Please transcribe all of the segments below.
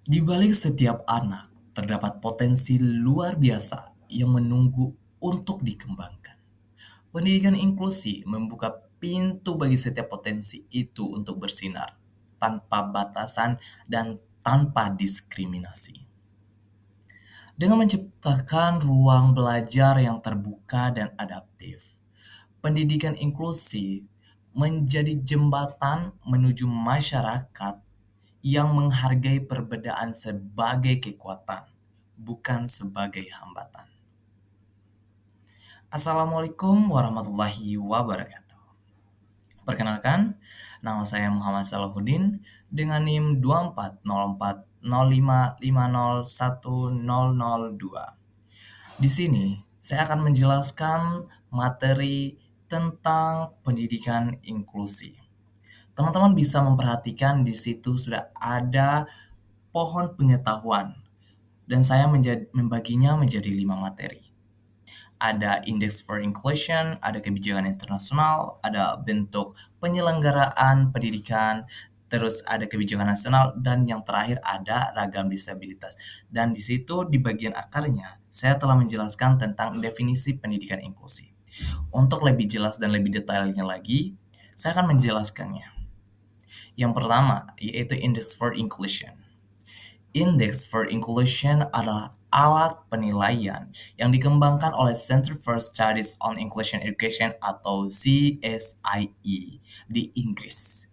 Di balik setiap anak, terdapat potensi luar biasa yang menunggu untuk dikembangkan. Pendidikan inklusi membuka pintu bagi setiap potensi itu untuk bersinar, tanpa batasan dan tanpa diskriminasi. Dengan menciptakan ruang belajar yang terbuka dan adaptif, pendidikan inklusi menjadi jembatan menuju masyarakat yang menghargai perbedaan sebagai kekuatan, bukan sebagai hambatan. Assalamualaikum warahmatullahi wabarakatuh. Perkenalkan, nama saya Muhammad Salahuddin dengan NIM 24040555010002. Di sini, saya akan menjelaskan materi tentang pendidikan inklusi. Teman-teman bisa memperhatikan di situ sudah ada pohon pengetahuan dan saya membaginya menjadi 5 materi. Ada Index for Inclusion, ada kebijakan internasional, ada bentuk penyelenggaraan pendidikan, terus ada kebijakan nasional, dan yang terakhir ada ragam disabilitas. Dan di situ di bagian akarnya, saya telah menjelaskan tentang definisi pendidikan inklusi. Untuk lebih jelas dan lebih detailnya lagi, saya akan menjelaskannya. Yang pertama, yaitu Index for Inclusion. Index for Inclusion adalah alat penilaian yang dikembangkan oleh Center for Studies on Inclusion Education atau CSIE di Inggris.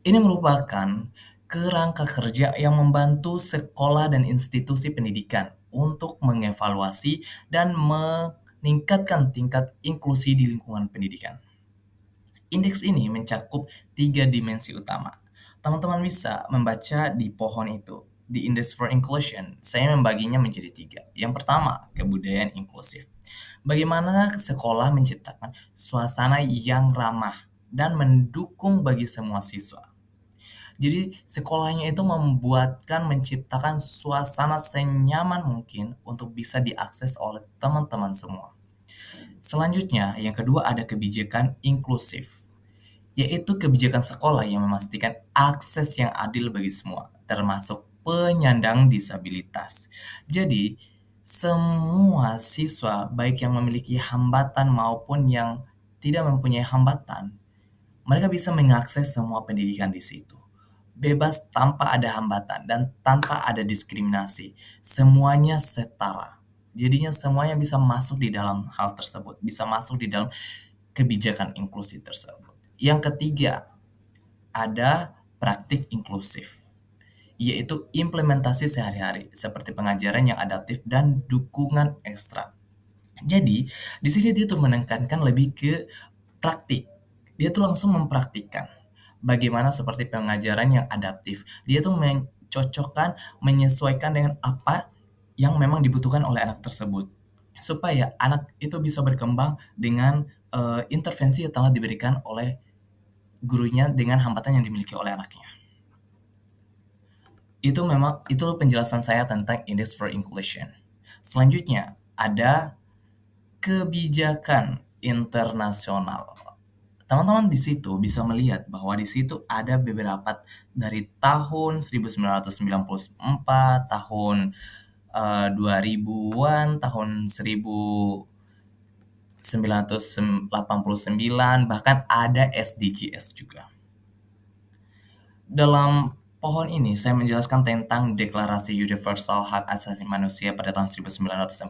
Ini merupakan kerangka kerja yang membantu sekolah dan institusi pendidikan untuk mengevaluasi dan meningkatkan tingkat inklusi di lingkungan pendidikan. Indeks ini mencakup 3 dimensi utama. Teman-teman bisa membaca di pohon itu. Di Index for Inclusion, saya membaginya menjadi 3. Yang pertama, kebudayaan inklusif. Bagaimana sekolah menciptakan suasana yang ramah dan mendukung bagi semua siswa. Jadi sekolahnya itu menciptakan suasana senyaman mungkin untuk bisa diakses oleh teman-teman semua. Selanjutnya, yang kedua ada kebijakan inklusif, yaitu kebijakan sekolah yang memastikan akses yang adil bagi semua, termasuk penyandang disabilitas. Jadi, semua siswa, baik yang memiliki hambatan maupun yang tidak mempunyai hambatan, mereka bisa mengakses semua pendidikan di situ. Bebas tanpa ada hambatan dan tanpa ada diskriminasi. Semuanya setara. Jadinya semuanya bisa masuk di dalam hal tersebut, bisa masuk di dalam kebijakan inklusi tersebut. Yang ketiga, ada praktik inklusif, yaitu implementasi sehari-hari seperti pengajaran yang adaptif dan dukungan ekstra. Jadi, di sini dia tuh menekankan lebih ke praktik. Dia tuh langsung mempraktikkan bagaimana seperti pengajaran yang adaptif. Dia tuh mencocokkan, menyesuaikan dengan apa yang memang dibutuhkan oleh anak tersebut. Supaya anak itu bisa berkembang dengan intervensi yang telah diberikan oleh gurunya dengan hambatan yang dimiliki oleh anaknya. Itu penjelasan saya tentang Index for Inclusion. Selanjutnya ada kebijakan internasional. Teman-teman di situ bisa melihat bahwa di situ ada beberapa dari tahun 1994, tahun 2000-an, tahun 1989, bahkan ada SDGs juga. Dalam pohon ini saya menjelaskan tentang Deklarasi Universal Hak Asasi Manusia pada tahun 1948,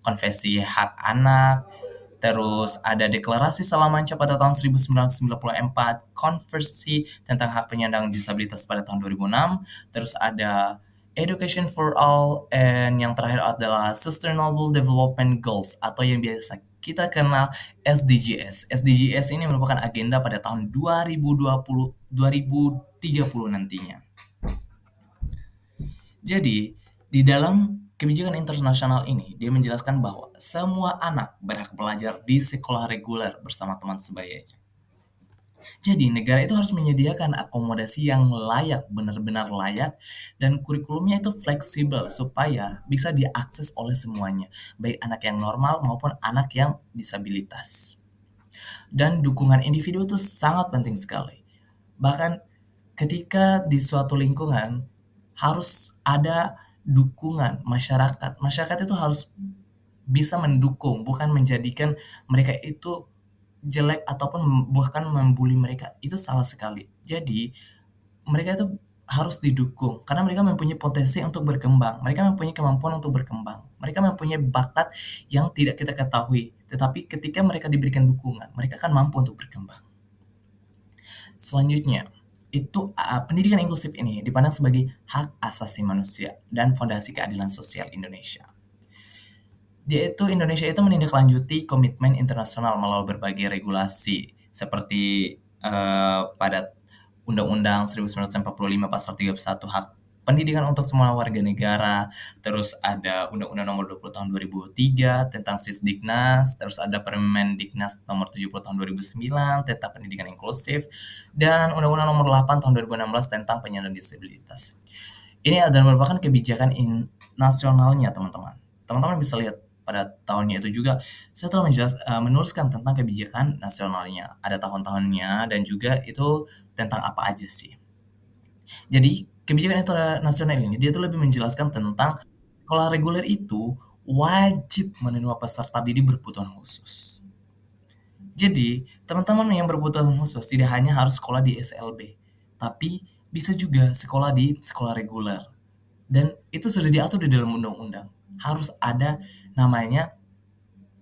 Konvensi Hak Anak, terus ada Deklarasi Salamanca pada tahun 1994, Konvensi tentang Hak Penyandang Disabilitas pada tahun 2006, terus ada Education for All, and yang terakhir adalah Sustainable Development Goals atau yang biasa kita kenal SDGs. SDGs ini merupakan agenda pada tahun 2030 nantinya. Jadi, di dalam kebijakan internasional ini, dia menjelaskan bahwa semua anak berhak belajar di sekolah reguler bersama teman sebayanya. Jadi, negara itu harus menyediakan akomodasi yang layak, benar-benar layak, dan kurikulumnya itu fleksibel supaya bisa diakses oleh semuanya, baik anak yang normal maupun anak yang disabilitas. Dan dukungan individu itu sangat penting sekali. Bahkan ketika di suatu lingkungan, harus ada dukungan masyarakat. Masyarakat itu harus bisa mendukung, bukan menjadikan mereka itu jelek ataupun bahkan membuli mereka. Itu salah sekali. Jadi, mereka itu harus didukung karena mereka mempunyai potensi untuk berkembang, mereka mempunyai kemampuan untuk berkembang, mereka mempunyai bakat yang tidak kita ketahui, tetapi ketika mereka diberikan dukungan, mereka akan mampu untuk berkembang. Selanjutnya, itu pendidikan inklusif ini dipandang sebagai hak asasi manusia dan fondasi keadilan sosial Indonesia. Indonesia itu menindaklanjuti komitmen internasional melalui berbagai regulasi seperti pada Undang-Undang 1945 Pasal 31 Hak Pendidikan untuk semua warga negara, terus ada Undang-Undang Nomor 20 Tahun 2003 tentang Sisdiknas, terus ada Permendiknas Nomor 70 Tahun 2009 tentang pendidikan inklusif, dan Undang-Undang Nomor 8 Tahun 2016 tentang penyandang disabilitas. Ini adalah merupakan kebijakan nasionalnya, teman-teman. Teman-teman bisa lihat pada tahunnya itu juga saya telah menuliskan tentang kebijakan nasionalnya, ada tahun-tahunnya dan juga itu tentang apa aja sih. Jadi kebijakan nasional ini dia tuh lebih menjelaskan tentang sekolah reguler itu wajib menerima peserta didik berkebutuhan khusus. Jadi, teman-teman yang berkebutuhan khusus tidak hanya harus sekolah di SLB, tapi bisa juga sekolah di sekolah reguler. Dan itu sudah diatur di dalam undang-undang. Harus ada namanya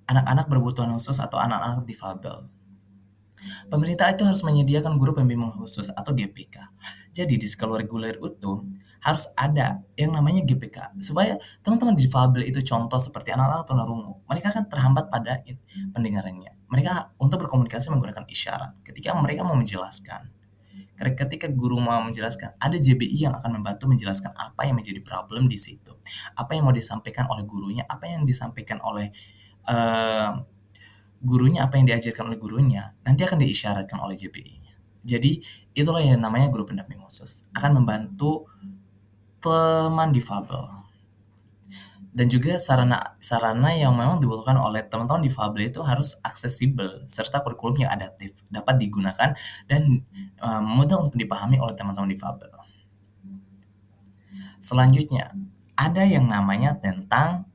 anak-anak berkebutuhan khusus atau anak-anak difabel. Pemerintah itu harus menyediakan guru pembimbing khusus atau GPK. Jadi di sekolah reguler itu harus ada yang namanya GPK supaya teman-teman difabel itu contoh seperti anak-anak tunarungu, mereka akan terhambat pada pendengarannya. Mereka untuk berkomunikasi menggunakan isyarat ketika mereka mau menjelaskan. Ketika guru mau menjelaskan, ada JBI yang akan membantu menjelaskan apa yang menjadi problem di situ. Apa yang mau disampaikan oleh gurunya, apa yang disampaikan oleh gurunya, apa yang diajarkan oleh gurunya, nanti akan diisyaratkan oleh JBI-nya. Jadi, itulah yang namanya guru pendamping khusus. Akan membantu teman difabel. Dan juga sarana yang memang dibutuhkan oleh teman-teman difabel itu harus aksesibel, serta kurikulum yang adaptif, dapat digunakan dan mudah untuk dipahami oleh teman-teman difabel. Selanjutnya, ada yang namanya tentang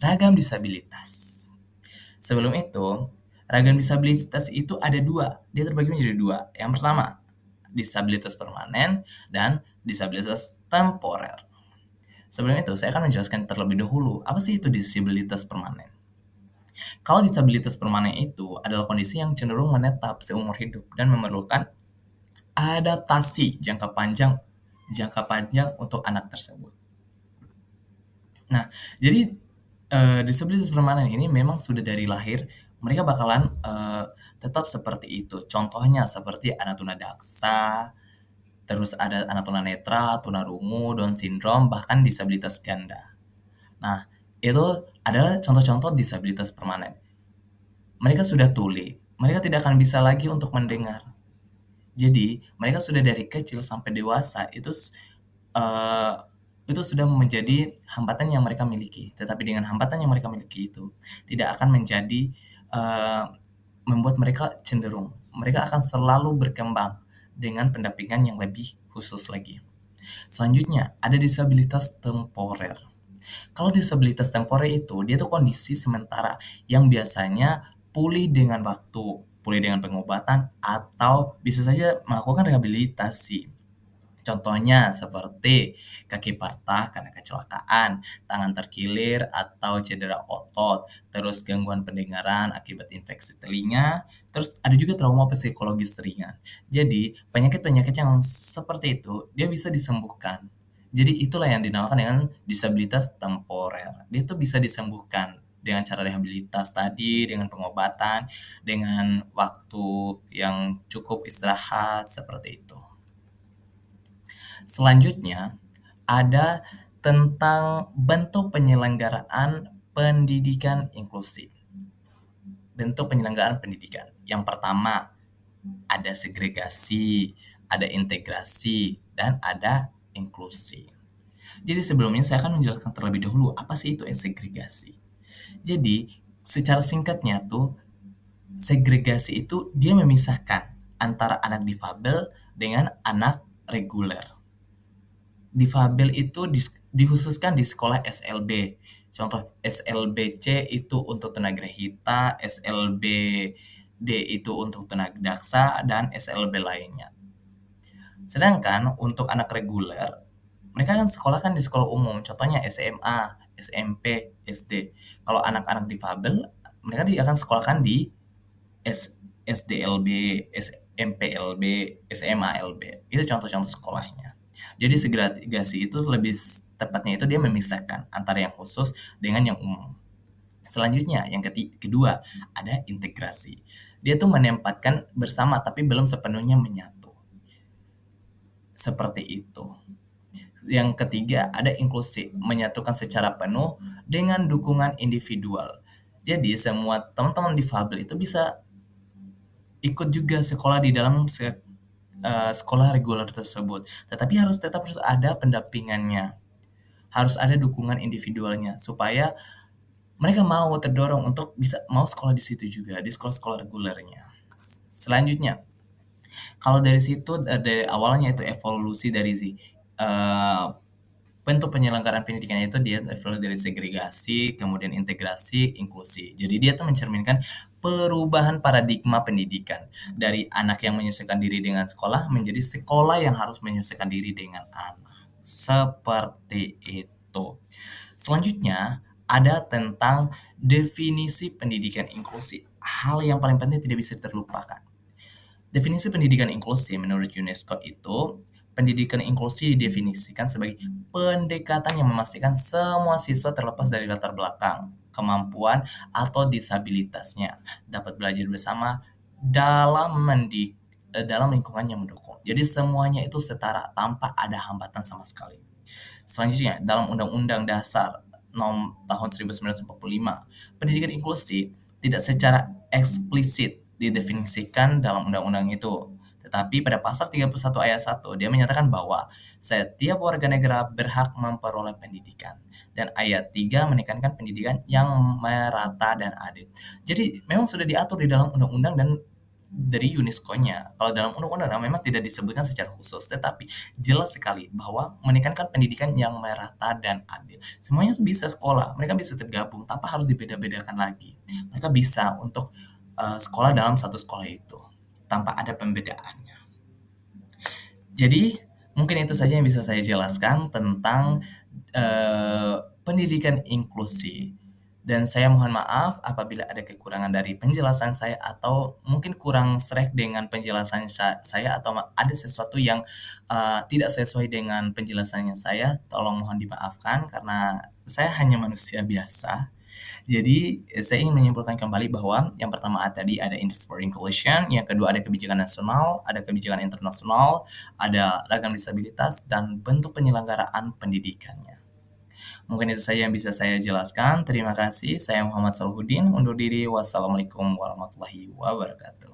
ragam disabilitas. Sebelum itu, ragam disabilitas itu ada dua, dia terbagi menjadi dua. Yang pertama, disabilitas permanen dan disabilitas temporer. Sebelum itu, saya akan menjelaskan terlebih dahulu, apa sih itu disabilitas permanen? Kalau disabilitas permanen itu adalah kondisi yang cenderung menetap seumur hidup dan memerlukan adaptasi jangka panjang untuk anak tersebut. Nah, jadi disabilitas permanen ini memang sudah dari lahir mereka bakalan tetap seperti itu. Contohnya seperti anak tunadaksa, terus ada anak tunanetra, tunarungu, Down syndrome, bahkan disabilitas ganda. Nah, itu adalah contoh-contoh disabilitas permanen. Mereka sudah tuli, mereka tidak akan bisa lagi untuk mendengar. Jadi, mereka sudah dari kecil sampai dewasa itu sudah menjadi hambatan yang mereka miliki. Tetapi dengan hambatan yang mereka miliki itu tidak akan menjadi membuat mereka cenderung. Mereka akan selalu berkembang dengan pendampingan yang lebih khusus lagi. Selanjutnya, ada disabilitas temporer. Kalau disabilitas temporer itu, dia tuh kondisi sementara yang biasanya pulih dengan waktu, pulih dengan pengobatan, atau bisa saja melakukan rehabilitasi. Contohnya seperti kaki patah karena kecelakaan, tangan terkilir atau cedera otot, terus gangguan pendengaran akibat infeksi telinga, terus ada juga trauma psikologis ringan. Jadi, penyakit-penyakit yang seperti itu dia bisa disembuhkan. Jadi itulah yang dinamakan dengan disabilitas temporer. Dia itu bisa disembuhkan dengan cara rehabilitas tadi, dengan pengobatan, dengan waktu yang cukup istirahat, seperti itu. Selanjutnya, ada tentang bentuk penyelenggaraan pendidikan inklusif. Bentuk penyelenggaraan pendidikan. Yang pertama, ada segregasi, ada integrasi, dan ada inklusi. Jadi sebelumnya saya akan menjelaskan terlebih dahulu apa sih itu segregasi. Jadi, secara singkatnya tuh, segregasi itu dia memisahkan antara anak difabel dengan anak reguler. difabel itu dikhususkan di sekolah SLB. Contoh SLBC itu untuk tunagrahita, SLBD itu untuk tunadaksa, dan SLB lainnya. Sedangkan untuk anak reguler, mereka kan sekolah kan di sekolah umum, contohnya SMA, SMP, SD. Kalau anak-anak difabel, mereka akan sekolahkan di SDLB, SMPLB, SMALB. Itu contoh-contoh sekolahnya. Jadi segregasi itu lebih tepatnya itu dia memisahkan antara yang khusus dengan yang umum. Selanjutnya, yang kedua, ada integrasi. Dia tuh menempatkan bersama tapi belum sepenuhnya menyatu. Seperti itu. Yang ketiga, ada inklusi, menyatukan secara penuh dengan dukungan individual. Jadi semua teman-teman difabel itu bisa ikut juga sekolah di dalam sekolah reguler tersebut. Tetapi tetap harus ada pendampingannya. Harus ada dukungan individualnya supaya mereka mau terdorong untuk mau sekolah di situ juga, di sekolah-sekolah regulernya. Selanjutnya, kalau dari situ dari awalnya itu evolusi dari bentuk penyelenggaraan pendidikan itu dia evolusi dari segregasi, kemudian integrasi, inklusi. Jadi dia tuh mencerminkan perubahan paradigma pendidikan dari anak yang menyesuaikan diri dengan sekolah menjadi sekolah yang harus menyesuaikan diri dengan anak. Seperti itu. Selanjutnya ada tentang definisi pendidikan inklusi. Hal yang paling penting tidak bisa terlupakan. Definisi pendidikan inklusi menurut UNESCO itu, pendidikan inklusi didefinisikan sebagai pendekatan yang memastikan semua siswa terlepas dari latar belakang, kemampuan, atau disabilitasnya dapat belajar bersama dalam lingkungan yang mendukung. Jadi semuanya itu setara tanpa ada hambatan sama sekali. Selanjutnya, dalam Undang-Undang Dasar tahun 1945, pendidikan inklusi tidak secara eksplisit didefinisikan dalam undang-undang itu. Tetapi pada pasal 31 ayat 1, dia menyatakan bahwa setiap warga negara berhak memperoleh pendidikan. Dan ayat 3 menekankan pendidikan yang merata dan adil. Jadi memang sudah diatur di dalam undang-undang dan dari UNESCO-nya. Kalau dalam undang-undang memang tidak disebutkan secara khusus, tetapi jelas sekali bahwa menekankan pendidikan yang merata dan adil. Semuanya tuh bisa sekolah, mereka bisa tergabung tanpa harus dibeda-bedakan lagi. Mereka bisa untuk sekolah dalam satu sekolah itu tanpa ada pembedaannya. Jadi mungkin itu saja yang bisa saya jelaskan tentang pendidikan inklusi. Dan saya mohon maaf apabila ada kekurangan dari penjelasan saya atau mungkin kurang sreg dengan penjelasan saya atau ada sesuatu yang tidak sesuai dengan penjelasannya saya, tolong mohon dimaafkan karena saya hanya manusia biasa. Jadi saya ingin menyimpulkan kembali bahwa yang pertama tadi ada Index for Inclusion, yang kedua ada kebijakan nasional, ada kebijakan internasional, ada ragam disabilitas, dan bentuk penyelenggaraan pendidikannya. Mungkin itu saja yang bisa saya jelaskan. Terima kasih. Saya Muhammad Salahuddin. Undur diri. Wassalamualaikum warahmatullahi wabarakatuh.